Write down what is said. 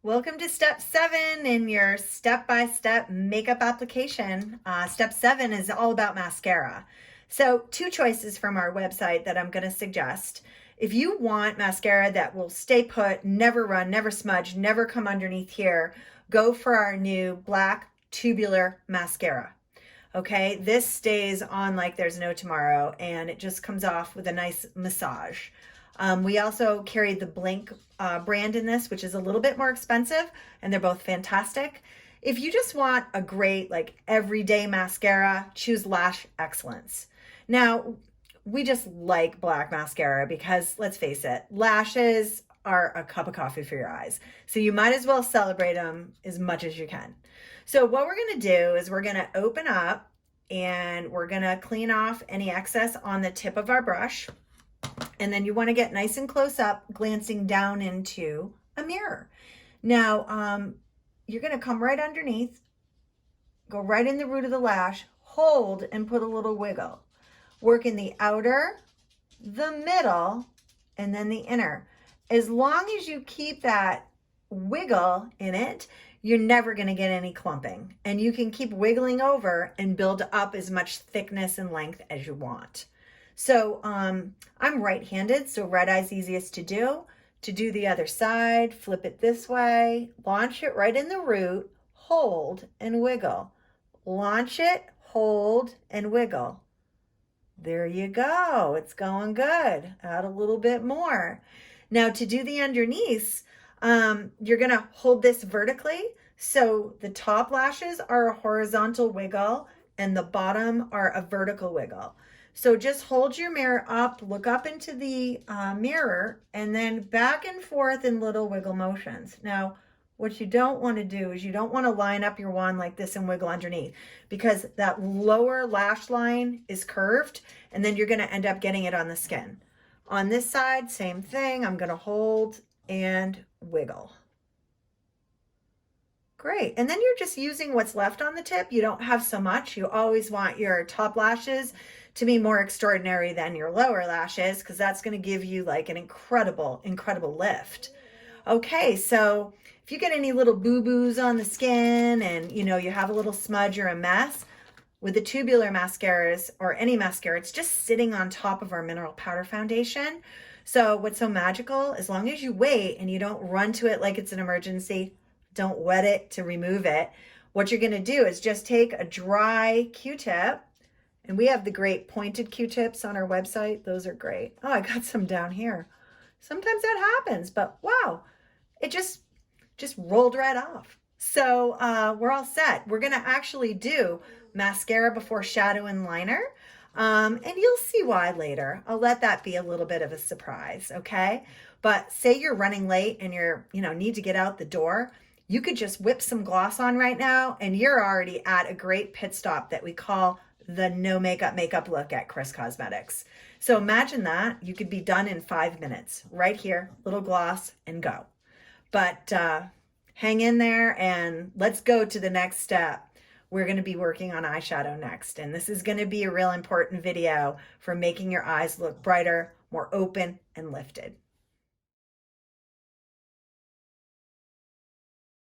Welcome to step 7 in your step-by-step makeup application. Step 7 is all about mascara. So 2 choices from our website that I'm going to suggest. If you want mascara that will stay put, never run, never smudge, never come underneath here, go for our new black tubular mascara. Okay, this stays on like there's no tomorrow, and it just comes off with a nice massage. We also carry the Blinc brand in this, which is a little bit more expensive, and they're both fantastic. If you just want a great like everyday mascara, choose Lash Excellence. Now, we just like black mascara because let's face it, lashes are a cup of coffee for your eyes. So you might as well celebrate them as much as you can. So what we're going to do is we're going to open up and we're going to clean off any excess on the tip of our brush. And then you want to get nice and close up, glancing down into a mirror. Now, you're going to come right underneath, go right in the root of the lash, hold and put a little wiggle. Work in the outer, the middle, and then the inner. As long as you keep that wiggle in it, you're never going to get any clumping. And you can keep wiggling over and build up as much thickness and length as you want. So I'm right-handed, so red eye's easiest to do. To do the other side, flip it this way, launch it right in the root, hold and wiggle. Launch it, hold and wiggle. There you go. It's going good. Add a little bit more. Now to do the underneath, you're going to hold this vertically. So the top lashes are a horizontal wiggle and the bottom are a vertical wiggle. So just hold your mirror up, look up into the mirror, and then back and forth in little wiggle motions. Now, what you don't want to do is you don't want to line up your wand like this and wiggle underneath, because that lower lash line is curved, and then you're going to end up getting it on the skin. On this side, same thing. I'm going to hold and wiggle. Great. And then you're just using what's left on the tip. You don't have so much. You always want your top lashes to be more extraordinary than your lower lashes, because that's going to give you like an incredible lift. Okay, so if you get any little boo-boos on the skin and you have a little smudge or a mess, with the tubular mascaras or any mascara, it's just sitting on top of our mineral powder foundation. So what's so magical, as long as you wait and you don't run to it like it's an emergency, don't wet it to remove it. What you're going to do is just take a dry Q-tip, and we have the great pointed Q-tips on our website. Those are great. Oh, I got some down here. Sometimes that happens, but wow, it just rolled right off. So we're all set. We're going to actually do mascara before shadow and liner. And you'll see why later. I'll let that be a little bit of a surprise, okay? But say you're running late and you're, need to get out the door. You could just whip some gloss on right now and you're already at a great pit stop that we call the no makeup look at Kriss Cosmetics. So imagine that. You could be done in 5 minutes. Right here, little gloss and go. But hang in there and let's go to the next step. We're going to be working on eyeshadow next. And this is going to be a real important video for making your eyes look brighter, more open and lifted.